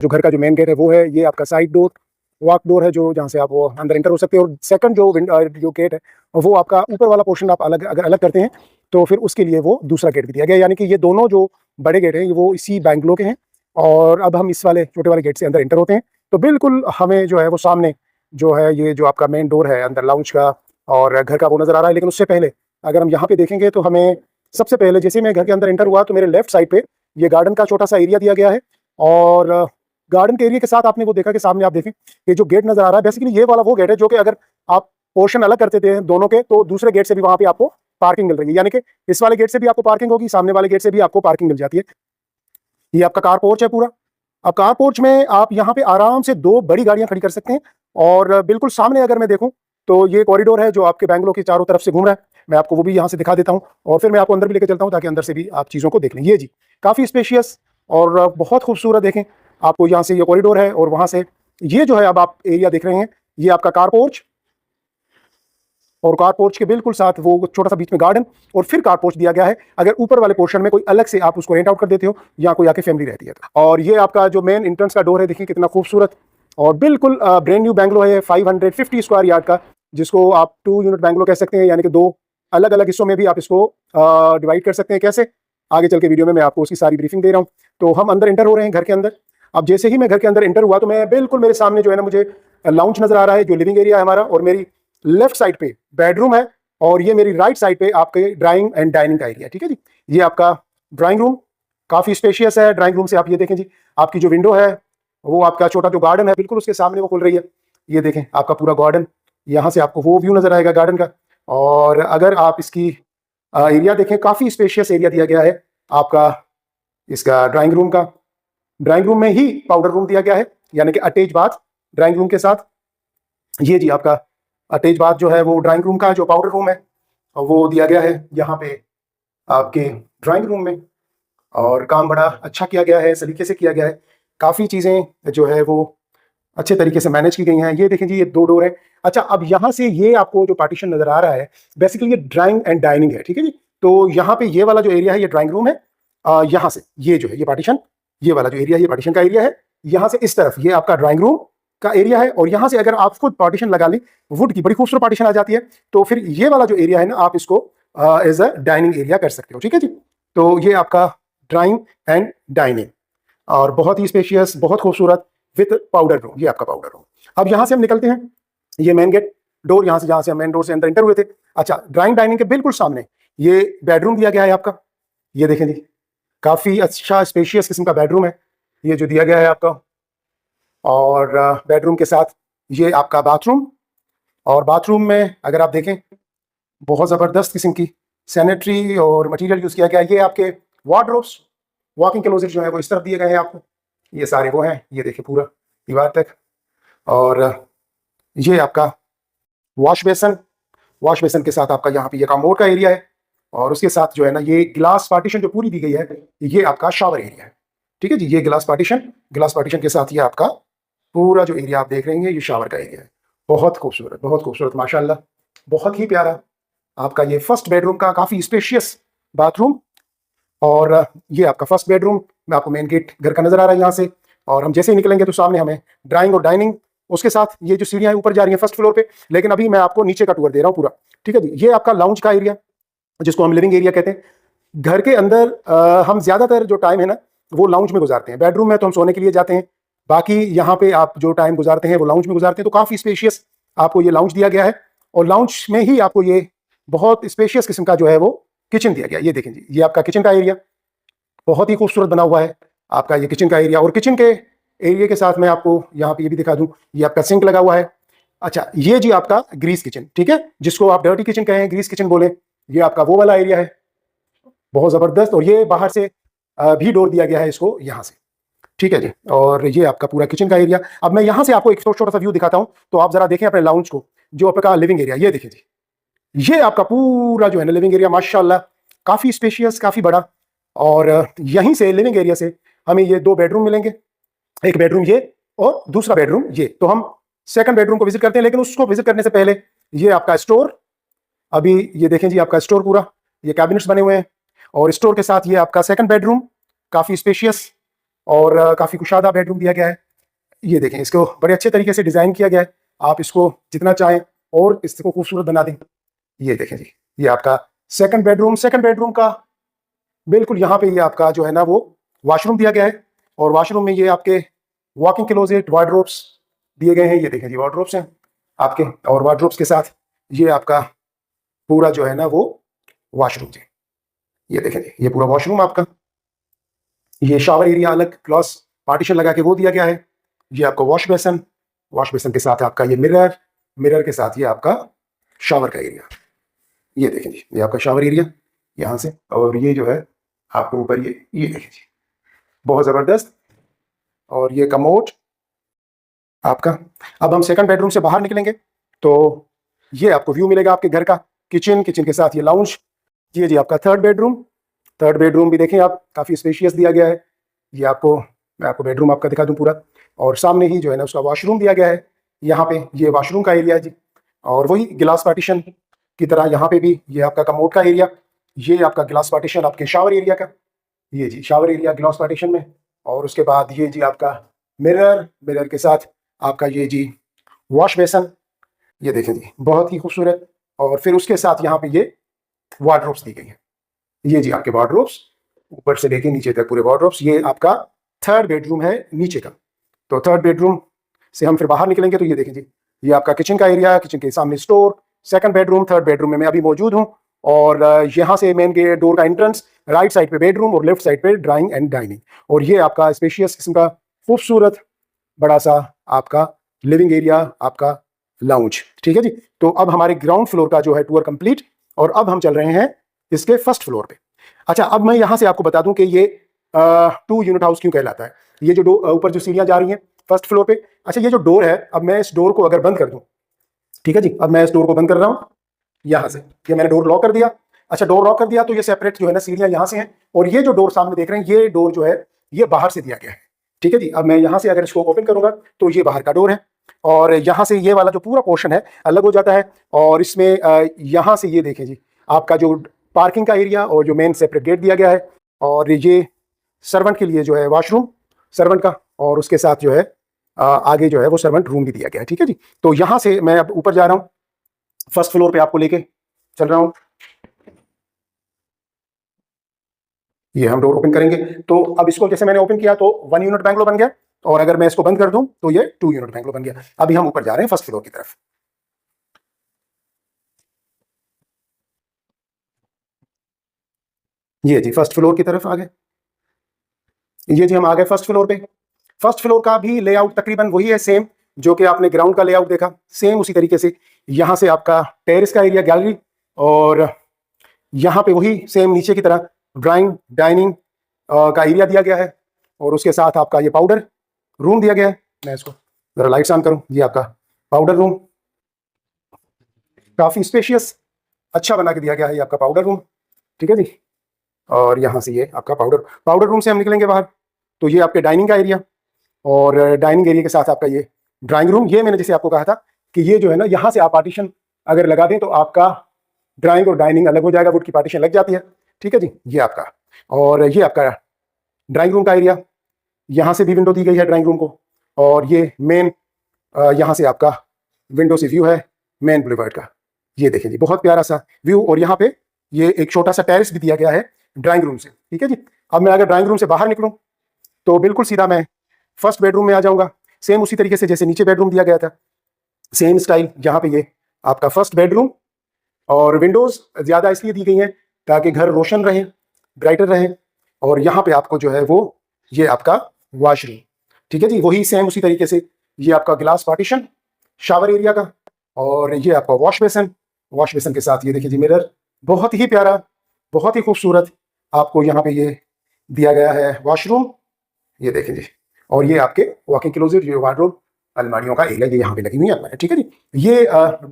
जो घर का जो मेन गेट है वो है, ये आपका साइड डोर वॉक डोर है जो जहाँ से आप वो अंदर एंटर हो सकते हैं। और सेकंड जो गेट है वो आपका ऊपर वाला पोर्शन आप अगर अलग करते हैं तो फिर उसके लिए वो दूसरा गेट भी दिया गया। यानी कि ये दोनों जो बड़े गेट हैं वो इसी बैंगलो के हैं। और अब हम इस वाले छोटे वाले गेट से अंदर एंटर होते हैं तो बिल्कुल हमें जो है वो सामने जो है ये जो आपका मेन डोर है अंदर लाउंज का और घर का वो नज़र आ रहा है। लेकिन उससे पहले अगर हम यहाँ पे देखेंगे तो हमें सबसे पहले जैसे मैं घर के अंदर एंटर हुआ तो मेरे लेफ्ट साइड पे ये गार्डन का छोटा सा एरिया दिया गया है। और गार्डन के एरिया के साथ आपने वो देखा कि सामने आप देखें ये जो गेट नजर आ रहा है बेसिकली ये वाला वो गेट है जो कि अगर आप पोर्शन अलग करते थे दोनों के तो दूसरे गेट से भी वहां पे आपको पार्किंग मिल रही है। यानी कि इस वाले गेट से भी आपको पार्किंग होगी, सामने वाले गेट से भी आपको पार्किंग मिल जाती है। ये आपका कार पोर्च है पूरा। अब कार पोर्च में आप यहाँ पे आराम से दो बड़ी गाड़ियां खड़ी कर सकते हैं। और बिल्कुल सामने अगर मैं देखूं तो ये कॉरिडोर है जो आपके बैंगलोर के चारों तरफ से घूम रहा है। मैं आपको वो भी यहाँ से दिखा देता हूँ और फिर मैं आपको अंदर भी लेकर चलता हूँ ताकि अंदर से भी आप चीज़ों को देख लें। ये जी काफ़ी स्पेशियस और बहुत खूबसूरत देखें आपको यहाँ से ये कॉरिडोर है और वहाँ से ये जो है अब आप एरिया देख रहे हैं ये आपका कार पोर्च। और कार पोर्च के बिल्कुल साथ वो छोटा सा बीच में गार्डन और फिर कार पोर्च दिया गया है। अगर ऊपर वाले पोर्शन में कोई अलग से आप उसको रेंट आउट कर देते हो या कोई आके फैमिली रहती है। और ये आपका जो मेन एंट्रेंस का डोर है देखिए कितना खूबसूरत और बिल्कुल ब्रांड न्यू बैंगलो है 550 स्क्वायर यार्ड का, जिसको आप 2 यूनिट बैंगलो कह सकते हैं। यानी कि दो अलग अलग हिस्सों में भी आप इसको डिवाइड कर सकते हैं। कैसे आगे चल के वीडियो में मैं आपको उसकी सारी ब्रीफिंग दे रहा हूँ। तो हम अंदर एंटर हो रहे हैं घर के अंदर। अब जैसे ही मैं घर के अंदर एंटर हुआ तो मैं बिल्कुल मेरे सामने जो है ना मुझे लाउंज नजर आ रहा है जो लिविंग एरिया है हमारा। और मेरी लेफ्ट साइड पे बेडरूम है और ये मेरी राइट साइड पे आपके ड्राइंग एंड डाइनिंग का एरिया। ठीक है जी, ये आपका ड्राइंग रूम काफी स्पेशियस है। ड्राइंग रूम से आप ये देखें जी आपकी जो विंडो है वो आपका छोटा जो गार्डन है बिल्कुल उसके सामने वो खुल रही है। ये देखें आपका पूरा गार्डन, यहाँ से आपको वो व्यू नजर आएगा गार्डन का। और अगर आप इसकी एरिया देखें काफी स्पेशियस एरिया दिया गया है आपका इसका ड्राइंग रूम का। ड्राइंग रूम में ही पाउडर रूम दिया गया है यानी कि अटैच बाथ ड्राइंग रूम के साथ। ये जी आपका अटैच बाथ जो है वो ड्राइंग रूम का जो पाउडर रूम है वो दिया गया है यहाँ पे आपके ड्राइंग रूम में। और काम बड़ा अच्छा किया गया है, सलीके से किया गया है। काफ़ी चीज़ें जो है वो अच्छे तरीके से मैनेज की गई हैं। ये देखें जी ये दो डोर है। अच्छा अब यहाँ से ये आपको जो पार्टीशन नज़र आ रहा है बेसिकली ये ड्राइंग एंड डाइनिंग है। ठीक है जी, तो यहाँ पे ये वाला जो एरिया है ये ड्राइंग रूम है। यहाँ से ये जो है ये पार्टीशन, ये वाला जो एरिया है ये पार्टीशन का एरिया है। यहाँ से इस तरफ ये आपका ड्राइंग रूम का एरिया है। और यहाँ से अगर आप खुद पार्टीशन लगा लें वुड की बड़ी खूबसूरत पार्टीशन आ जाती है तो फिर ये वाला जो एरिया है ना आप इसको एज अ डाइनिंग एरिया कर सकते हो। ठीक है जी, तो ये आपका ड्राइंग एंड डाइनिंग और बहुत ही स्पेशियस बहुत खूबसूरत विथ पाउडर रूम। ये आपका पाउडर रूम। अब यहाँ से हम निकलते हैं, ये मेन गेट डोर यहाँ से जहाँ से हम मेन डोर से अंदर एंटर हुए थे। अच्छा ड्राइंग डाइनिंग के बिल्कुल सामने ये बेडरूम दिया गया है आपका। ये देखें जी काफ़ी अच्छा स्पेशियस किस्म का बेडरूम है ये जो दिया गया है आपका। और बेडरूम के साथ ये आपका बाथरूम। और बाथरूम में अगर आप देखें बहुत ज़बरदस्त किस्म की सैनिटरी और मटेरियल यूज़ किया गया है। ये आपके वार्डरोब्स वॉकिंग क्लोजेट जो है वो इस तरफ दिए गए हैं आपको। ये सारे वो हैं, ये देखिए पूरा दीवार तक। और ये आपका वॉश बेसन के साथ आपका यहाँ पे ये कमोड का एरिया है। और उसके साथ जो है ना ये ग्लास पार्टीशन जो पूरी दी गई है ये आपका शावर एरिया है। ठीक है जी, ये ग्लास पार्टीशन के साथ ये आपका पूरा जो एरिया आप देख रहे हैं ये शावर का एरिया है। बहुत खूबसूरत माशाल्लाह, बहुत ही प्यारा आपका ये फर्स्ट बेडरूम का काफ़ी स्पेशियस बाथरूम। और ये आपका फर्स्ट बेडरूम में आपको मेन गेट घर का नजर आ रहा है यहाँ से। और हम जैसे ही निकलेंगे तो सामने हमें ड्राइंग और डाइनिंग, उसके साथ ये जो सीढ़ियाँ ऊपर जा रही हैं फर्स्ट फ्लोर पे। लेकिन अभी मैं आपको नीचे का टूर दे रहा हूँ पूरा। ठीक है जी, ये आपका लाउंज का एरिया जिसको हम लिविंग एरिया कहते हैं। घर के अंदर हम ज्यादातर जो टाइम है ना वो लाउंज में गुजारते हैं। बेडरूम में तो हम सोने के लिए जाते हैं, बाकी यहाँ पे आप जो टाइम गुजारते हैं वो लाउंज में गुजारते हैं। तो काफ़ी स्पेशियस आपको ये लाउंज दिया गया है। और लाउंज में ही आपको ये बहुत स्पेशियस किस्म का जो है वो किचन दिया गया। ये देखें जी ये आपका किचन का एरिया बहुत ही खूबसूरत बना हुआ है आपका ये किचन का एरिया। और किचन के एरिया के साथ मैं आपको यहाँ पे ये भी दिखा दूँ, ये आपका सिंक लगा हुआ है। अच्छा ये जी आपका ग्रीस किचन, ठीक है, जिसको आप डर्टी किचन कहें ग्रीस किचन बोले, ये आपका वो वाला एरिया है बहुत ज़बरदस्त। और ये बाहर से भी डोर दिया गया है इसको यहाँ से। ठीक है जी, और ये आपका पूरा किचन का एरिया। अब मैं यहाँ से आपको एक छोटा सा व्यू दिखाता हूँ तो आप जरा देखें अपने लाउंज को, जो आपका लिविंग एरिया। ये देखिए जी ये आपका पूरा जो है ना लिविंग एरिया माशाल्लाह काफ़ी स्पेशियस काफ़ी बड़ा। और यहीं से लिविंग एरिया से हमें ये दो बेडरूम मिलेंगे, एक बेडरूम ये और दूसरा बेडरूम ये। तो हम सेकंड बेडरूम को विजिट करते हैं, लेकिन उसको विजिट करने से पहले ये आपका स्टोर। अभी ये देखें जी आपका स्टोर पूरा, ये कैबिनेट्स बने हुए हैं। और स्टोर के साथ ये आपका सेकंड बेडरूम काफ़ी स्पेशियस और काफ़ी कुशादा बेडरूम दिया गया है। ये देखें, इसको बड़े अच्छे तरीके से डिज़ाइन किया गया है। आप इसको जितना चाहें और इसको खूबसूरत बना दें। ये देखें जी, ये आपका सेकंड बेडरूम का बिल्कुल यहाँ पे ये आपका जो है ना वो वॉशरूम दिया गया है। और वॉशरूम में ये आपके वॉकिंग क्लोजेट, वार्डरोब्स दिए गए हैं। ये देखें जी, वार्डरोब्स हैं आपके, और वार्डरोब्स के साथ ये आपका पूरा जो है ना वो वॉशरूम जी। ये देखें जी, ये पूरा वॉशरूम आपका। ये शावर एरिया अलग क्लॉस पार्टीशन लगा के वो दिया गया है। ये आपका वॉश बेसन के साथ आपका ये मिरर के साथ ये आपका शावर का एरिया। ये देखें जी, ये आपका शावर एरिया यहाँ से, और ये जो है आपको ऊपर ये देखें जी, बहुत ज़बरदस्त। और ये कमोड आपका। अब हम सेकंड बेडरूम से बाहर निकलेंगे तो ये आपको व्यू मिलेगा आपके घर का, किचन के साथ ये लाउंज। ये जी आपका थर्ड बेडरूम भी देखें आप, काफ़ी स्पेशियस दिया गया है। ये आपको, मैं आपको बेडरूम आपका दिखा दूं पूरा, और सामने ही जो है ना उसका वॉशरूम दिया गया है। यहाँ पे ये वॉशरूम का एरिया है जी, और वही गिलास पार्टीशन की तरह यहाँ पे भी ये आपका कमोड का एरिया। ये आपका गिलास पार्टीशन आपके शावर एरिया का, ये जी शावर एरिया गिलास पार्टीशन में। और उसके बाद ये जी आपका मिरर के साथ आपका ये जी वॉश बेसन। ये देखें जी, बहुत ही खूबसूरत। और फिर उसके साथ यहाँ पे ये वार्डरोब्स दी गई हैं। ये जी आपके वार्डरोब्स, ऊपर से लेके नीचे तक पूरे वार्डरोब्स। ये आपका थर्ड बेडरूम है नीचे का। तो थर्ड बेडरूम से हम फिर बाहर निकलेंगे तो ये देखें जी, ये आपका किचन का एरिया है, किचन के सामने store. Second bedroom, third bedroom में मैं अभी मौजूद हूँ। और यहाँ से मेन गेट डोर का एंट्रेंस, राइट साइड पे बेडरूम और लेफ्ट साइड पे ड्राइंग एंड डाइनिंग। और ये आपका स्पेशियस किस्म का खूबसूरत बड़ा सा आपका लिविंग एरिया, आपका लाउंज। ठीक है जी। तो अब हमारे ग्राउंड फ्लोर का जो है टूर कंप्लीट, और अब हम चल रहे हैं इसके फर्स्ट फ्लोर पे। अच्छा, अब मैं यहाँ से आपको बता दूं कि ये 2 यूनिट हाउस क्यों कहलाता है। ये जो ऊपर जो सीढ़ियाँ जा रही हैं फर्स्ट फ्लोर पे, अच्छा ये जो डोर है, अब मैं इस डोर को अगर बंद कर दूं, ठीक है जी, अब मैं इस डोर को बंद कर रहा हूँ यहाँ से, ये मैंने डोर लॉक कर दिया। अच्छा, डोर लॉक कर दिया तो ये सेपरेट जो है ना सीढ़ियाँ यहाँ से हैं, और ये जो डोर सामने देख रहे हैं ये डोर जो है ये बाहर से दिया गया है। ठीक है जी। अब मैं यहाँ से अगर इसको ओपन करूंगा तो ये बाहर का डोर है, और यहाँ से ये वाला जो पूरा पोर्शन है अलग हो जाता है। और इसमें यहाँ से ये देखें जी, आपका जो पार्किंग का एरिया और जो मेन सेपरेट गेट दिया गया है। और ये सर्वेंट के लिए जो है वॉशरूम सर्वेंट का, और उसके साथ जो है आगे जो है वो सर्वेंट रूम भी दिया गया है। ठीक है जी। तो यहाँ से मैं अब ऊपर जा रहा हूँ, फर्स्ट फ्लोर पे आपको लेके चल रहा हूँ। ये हम डोर ओपन करेंगे तो अब इसको जैसे मैंने ओपन किया तो 1 यूनिट बैंगलो बन गया, और अगर मैं इसको बंद कर दूं तो ये 2 यूनिट बैंगलो बन गया। अभी हम ऊपर जा रहे हैं फर्स्ट फ्लोर की तरफ। ये जी फर्स्ट फ्लोर की तरफ आ गए। ये जी हम आ गए फर्स्ट फ्लोर पे। फर्स्ट फ्लोर का भी लेआउट तकरीबन वही है, सेम जो कि आपने ग्राउंड का लेआउट देखा, सेम उसी तरीके से। यहाँ से आपका टेरेस का एरिया, गैलरी, और यहाँ पे वही सेम नीचे की तरह ड्राइंग डाइनिंग का एरिया दिया गया है, और उसके साथ आपका ये पाउडर रूम दिया गया है। मैं इसको जरा लाइट्स ऑन करूँ, ये आपका पाउडर रूम, काफ़ी स्पेशियस अच्छा बना के दिया गया है ये आपका पाउडर रूम। ठीक है जी। और यहाँ से ये आपका पाउडर रूम से हम निकलेंगे बाहर तो ये आपके डाइनिंग का एरिया, और डाइनिंग एरिया के साथ आपका ये ड्राइंग रूम। ये मैंने जैसे आपको कहा था कि ये जो है ना यहाँ से आप पार्टीशन अगर लगा दें तो आपका ड्राइंग और डाइनिंग अलग हो जाएगा, वुड की पार्टीशन लग जाती है। ठीक है जी। ये आपका, और ये आपका ड्राइंग रूम का एरिया, यहाँ से भी विंडो दी गई है ड्राइंग रूम को। और ये मेन यहाँ से आपका विंडो से व्यू है मेन बुलेवार्ड का। ये देखें जी, बहुत प्यारा सा व्यू। और यहाँ पे ये एक छोटा सा टेरेस भी दिया गया है ड्राइंग रूम से। ठीक है जी। अब मैं अगर ड्राइंग रूम से बाहर निकलूँ तो बिल्कुल सीधा मैं फर्स्ट बेडरूम में आ जाऊंगा, सेम उसी तरीके से जैसे नीचे बेडरूम दिया गया था, सेम स्टाइल। यहाँ पे ये आपका फर्स्ट बेडरूम, और विंडोज ज़्यादा इसलिए दी गई हैं ताकि घर रोशन रहे, ब्राइटर रहे। और यहाँ पे आपको जो है वो ये आपका वॉशरूम। ठीक है जी, वही सेम उसी तरीके से ये आपका ग्लास पार्टीशन शावर एरिया का, और ये आपका वॉश बेसन के साथ ये देखिए जी मिरर, बहुत ही प्यारा, बहुत ही खूबसूरत आपको यहाँ पे ये दिया गया है वॉशरूम। ये देखें जी, और ये आपके वॉकिंग क्लोजेट, ये वार्डरोब, अलमारियों का एरिया ये यहाँ पे लगी हुई है। ठीक है जी। ये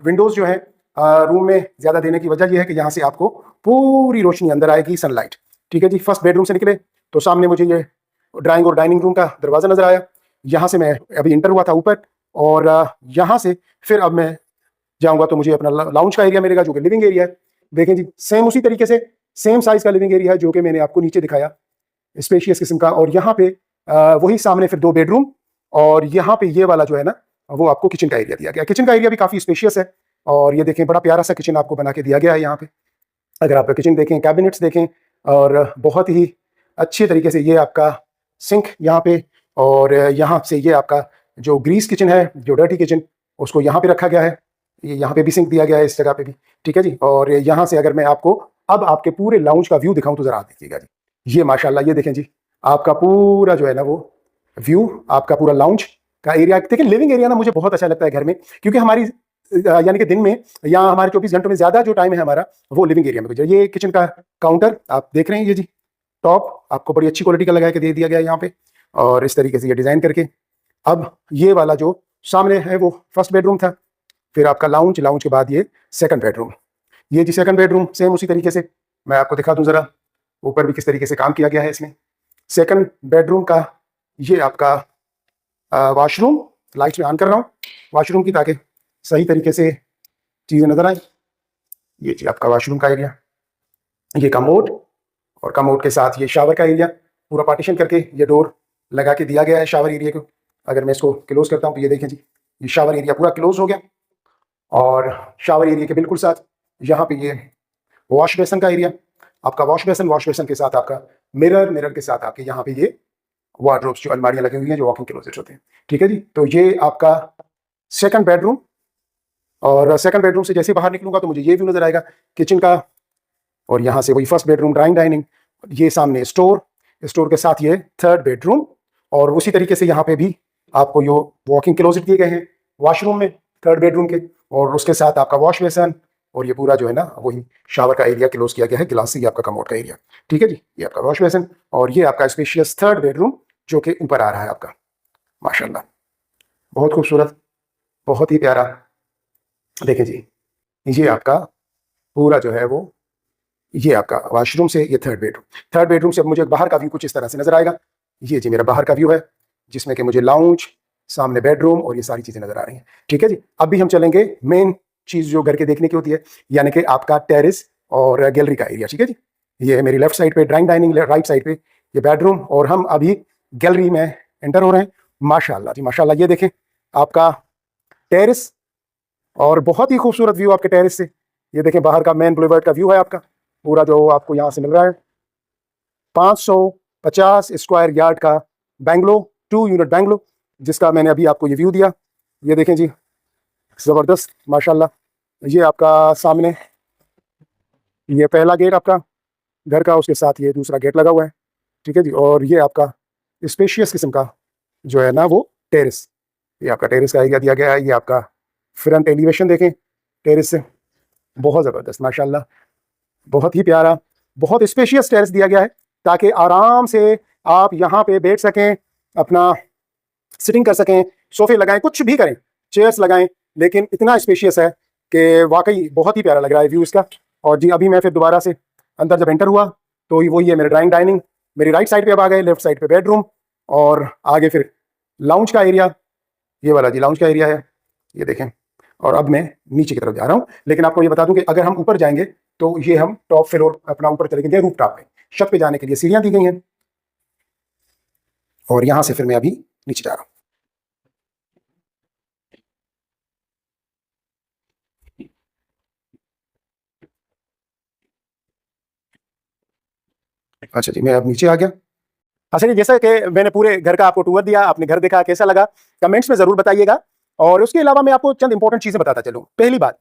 विंडोज जो है रूम में ज़्यादा देने की वजह यह है कि यहाँ से आपको पूरी रोशनी अंदर आएगी, सनलाइट। ठीक है जी। फर्स्ट बेडरूम से निकले तो सामने मुझे ये ड्राइंग और डाइनिंग रूम का दरवाज़ा नजर आया। यहाँ से मैं अभी इंटर हुआ था ऊपर, और यहाँ से फिर अब मैं जाऊँगा तो मुझे अपना लाउंज का एरिया मिलेगा जो कि लिविंग एरिया है। देखें जी, सेम उसी तरीके से सेम साइज़ का लिविंग एरिया है जो कि मैंने आपको नीचे दिखाया, स्पेशियस किस्म का। और यहाँ पे वही सामने फिर 2 बेडरूम, और यहाँ पे ये वाला जो है ना वो आपको किचन का एरिया दिया गया है। किचन का एरिया भी काफ़ी स्पेशियस है, और ये देखें बड़ा प्यारा सा किचन आपको बना के दिया गया है यहाँ पे। अगर आप किचन देखें, कैबिनेट्स देखें, और बहुत ही अच्छे तरीके से ये आपका सिंक यहाँ पे, और यहाँ से ये आपका जो ग्रीस किचन है, जो डर्टी किचन, उसको यहाँ पे रखा गया है। ये यहाँ पे भी सिंक दिया गया है इस जगह पे भी, ठीक है जी। और यहाँ से अगर मैं आपको अब आपके पूरे लाउंज का व्यू दिखाऊं तो जरा आप देखिएगा जी। ये माशाल्लाह, ये देखें जी, आपका पूरा जो है ना वो व्यू, आपका पूरा लाउंज का एरिया। देखिए लिविंग एरिया ना मुझे बहुत अच्छा लगता है घर में, क्योंकि हमारी यानी कि दिन में या हमारे 24 घंटों में ज्यादा जो टाइम है हमारा वो लिविंग एरिया में गुजर। ये किचन का काउंटर आप देख रहे हैं, ये जी टॉप आपको बड़ी अच्छी क्वालिटी का लगा के दे दिया गया है यहाँ पे, और इस तरीके से ये डिजाइन करके। अब ये वाला जो सामने है वो फर्स्ट बेडरूम था, फिर आपका लाउंज, लाउंज के बाद ये सेकंड बेडरूम। ये जी सेकंड बेडरूम सेम उसी तरीके से मैं आपको दिखा दूं जरा, ऊपर भी किस तरीके से काम किया गया है इसमें। सेकंड बेडरूम का ये आपका वॉशरूम, लाइट में ऑन कर रहा हूँ वॉशरूम की ताकि सही तरीके से चीज़ें नजर आए। ये जी आपका वॉशरूम का एरिया, ये कमोड, और कमोड के साथ ये शावर का एरिया पूरा पार्टीशन करके ये डोर लगा के दिया गया है शावर एरिया को। अगर मैं इसको क्लोज करता हूँ तो ये देखें जी, ये शावर एरिया पूरा क्लोज हो गया, और शावर एरिया के बिल्कुल साथ यहाँ पे ये वॉश बेसन का एरिया, आपका वॉश बेसन के साथ आपका मिरर, मिरर के साथ आपके यहाँ पे ये वार्डरोब्स, जो अलमारियां लगी हुई हैं, जो वॉकिंग क्लोजेट्स होते हैं, ठीक है जी। तो ये आपका सेकंड बेडरूम, और सेकंड बेडरूम से जैसे बाहर निकलूंगा तो मुझे ये व्यू नजर आएगा किचन का, और यहाँ से वही फर्स्ट बेडरूम, ड्राइंग डाइनिंग, ये सामने स्टोर, स्टोर के साथ ये थर्ड बेडरूम, और उसी तरीके से यहाँ पे भी आपको यो वॉकिंग क्लोजेट दिए गए हैं वॉशरूम में थर्ड बेडरूम के, और उसके साथ आपका वॉश बेसन, और ये पूरा जो है ना वही शावर का एरिया क्लोज किया गया है, गिलासी आपका कमोड का एरिया, ठीक है जी। ये आपका वॉश बेसन, और ये आपका स्पेशियस थर्ड बेडरूम जो कि ऊपर आ रहा है आपका, माशाल्लाह बहुत खूबसूरत, बहुत ही प्यारा। देखें जी, ये आपका पूरा जो है वो, ये आपका वॉशरूम से ये थर्ड बेडरूम, थर्ड बेडरूम से अब मुझे बाहर का व्यू कुछ इस तरह से नजर आएगा। ये जी मेरा बाहर का व्यू है, जिसमें कि मुझे लाउंज, सामने बेडरूम, और ये सारी चीजें नजर आ रही हैं, ठीक है जी। अब भी हम चलेंगे मेन चीज जो घर के देखने की होती है, यानी कि आपका टेरेस और गैलरी का एरिया, ठीक है जी। ये मेरी लेफ्ट साइड पे ड्राइंग डाइनिंग, राइट साइड पे ये बेडरूम, और हम अभी गैलरी में एंटर हो रहे हैं। माशाल्लाह जी माशाल्लाह, ये देखें आपका टेरेस, और बहुत ही खूबसूरत व्यू आपके टेरेस से। ये देखें बाहर का मेन बुलेवर्ड का व्यू है आपका पूरा, जो आपको यहाँ से मिल रहा है। 550 स्क्वायर यार्ड का बैंगलो, 2 यूनिट बैंगलो, जिसका मैंने अभी आपको ये व्यू दिया। ये देखें जी ज़बरदस्त माशाल्लाह। ये आपका सामने ये पहला गेट आपका घर का, उसके साथ ये दूसरा गेट लगा हुआ है, ठीक है जी। और ये आपका स्पेशियस किस्म का जो है ना वो टेरेस, ये आपका टेरेस का एरिया दिया गया है। ये आपका फ्रंट एलिवेशन देखें टेरेस से, बहुत ज़बरदस्त माशाल्लाह, बहुत ही प्यारा, बहुत स्पेशियस टेरेस दिया गया है, ताकि आराम से आप यहाँ पे बैठ सकें, अपना सिटिंग कर सकें, सोफे लगाएं, कुछ भी करें, चेयर्स लगाएं, लेकिन इतना स्पेशियस है कि वाकई बहुत ही प्यारा लग रहा है व्यू इसका। और जी अभी मैं फिर दोबारा से अंदर जब एंटर हुआ तो वही है मेरा ड्राइंग डाइनिंग, मेरी राइट साइड पे अब आ गए, लेफ्ट साइड पे बेडरूम, और आगे फिर लाउंज का एरिया, ये वाला जी लाउंज का एरिया है, ये देखें। और अब मैं नीचे की तरफ जा रहा हूँ, लेकिन आपको ये बता दूं कि अगर हम ऊपर जाएंगे तो ये हम टॉप फ्लोर अपना ऊपर चले गए, रूफ टॉप पे, छत पे जाने के लिए सीढ़ियां दी गई हैं, और यहां से फिर मैं अभी नीचे जा रहा हूँ। अच्छा जी, मैं अब नीचे आ गया। अच्छा जी, जैसा कि मैंने पूरे घर का आपको टूर दिया, आपने घर देखा, कैसा लगा कमेंट्स में जरूर बताइएगा। और उसके अलावा मैं आपको चंद इंपॉर्टेंट चीजें बताता चलूं। पहली बात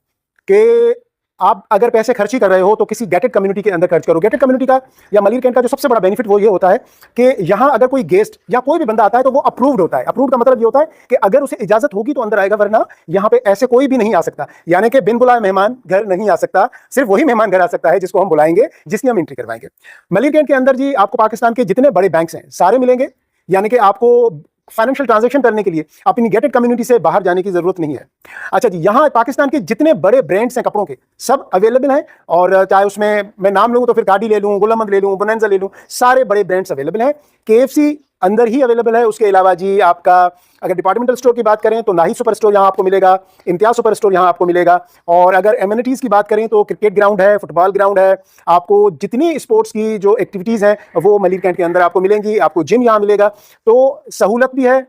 कि आप अगर पैसे खर्च ही कर रहे हो तो किसी गेटेड कम्युनिटी के अंदर खर्च करो। गेटेड कम्युनिटी का या मलिर कैंट का जो सबसे बड़ा बेनिफिट वो ये होता है कि यहाँ अगर कोई गेस्ट या कोई भी बंदा आता है तो वो अप्रूव्ड होता है। अप्रूव्ड का मतलब ये होता है कि अगर उसे इजाजत होगी तो अंदर आएगा, वरना यहाँ पे ऐसे कोई भी नहीं आ सकता। यानी कि बिन बुलाए मेहमान घर नहीं आ सकता, सिर्फ वही मेहमान घर आ सकता है जिसको हम बुलाएंगे, जिसकी हम एंट्री करवाएंगे। मलिर कैंट के अंदर जी आपको पाकिस्तान के जितने बड़े बैंक्स हैं सारे मिलेंगे, यानी कि आपको फाइनेंशियल ट्रांजैक्शन करने के लिए अपनी गेटेड कम्युनिटी से बाहर जाने की जरूरत नहीं है। अच्छा जी, यहाँ पाकिस्तान के जितने बड़े ब्रांड्स हैं कपड़ों के सब अवेलेबल हैं, और चाहे उसमें मैं नाम लूँ तो फिर गाड़ी ले लूँ, गुलामंद ले लूँ, बोनेंजा ले लूँ, सारे बड़े ब्रांड्स अवेलेबल हैं। KFC अंदर ही अवेलेबल है। उसके अलावा जी आपका अगर डिपार्टमेंटल स्टोर की बात करें तो नाही सुपर स्टोर यहाँ आपको मिलेगा, इम्तियाज सुपर स्टोर यहाँ आपको मिलेगा। और अगर एमिनिटीज़ की बात करें तो क्रिकेट ग्राउंड है, फुटबॉल ग्राउंड है, आपको जितनी स्पोर्ट्स की जो एक्टिविटीज़ हैं वो मलिर कैंट के अंदर आपको मिलेंगी। आपको जिम यहाँ मिलेगा, तो सहूलत भी है,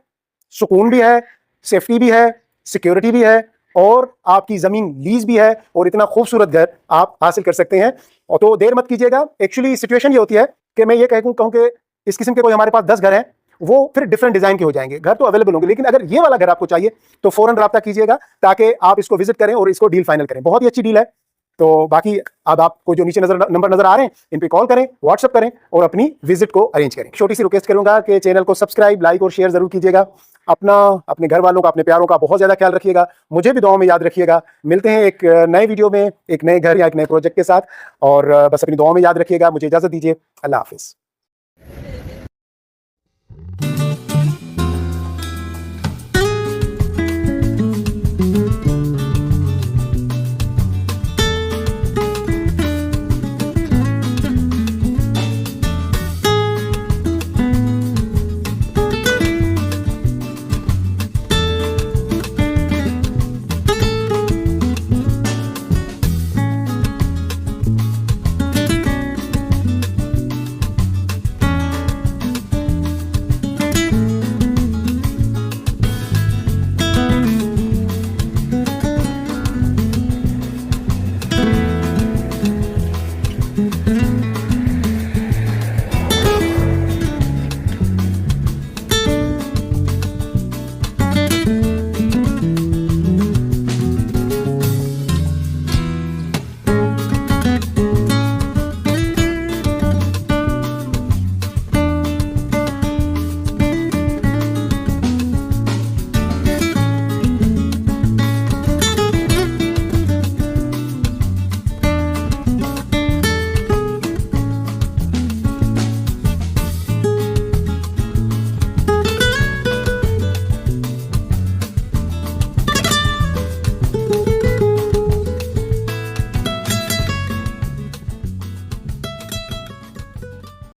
सुकून भी है, सेफ्टी भी है, सिक्योरिटी भी है, और आपकी ज़मीन लीज भी है, और इतना खूबसूरत घर आप हासिल कर सकते हैं। और तो देर मत कीजिएगा। एक्चुअली सिचुएशन ये होती है कि मैं ये कहूँ कि इस किस्म के कोई हमारे पास 10 घर हैं, वो फिर डिफरेंट डिजाइन के हो जाएंगे। घर तो अवेलेबल होंगे, लेकिन अगर ये वाला घर आपको चाहिए तो फौरन रब्ता कीजिएगा ताकि आप इसको विजिट करें और इसको डील फाइनल करें। बहुत ही अच्छी डील है। तो बाकी अब आपको जो नीचे नंबर नजर आ रहे हैं, इन पे कॉल करें, व्हाट्सएप करें और अपनी विजिट को अरेंज करें। छोटी सी रिक्वेस्ट करूंगा कि चैनल को सब्सक्राइब, लाइक और शेयर जरूर कीजिएगा। अपना, अपने घर वालों का, अपने प्यारों का बहुत ज्यादा ख्याल रखिएगा। मुझे भी दुआओं में याद रखिएगा। मिलते हैं एक नए वीडियो में, एक नए घर या एक नए प्रोजेक्ट के साथ। और बस अपनी दुआओं में याद रखिएगा। मुझे इजाजत दीजिए। अल्लाह हाफिज।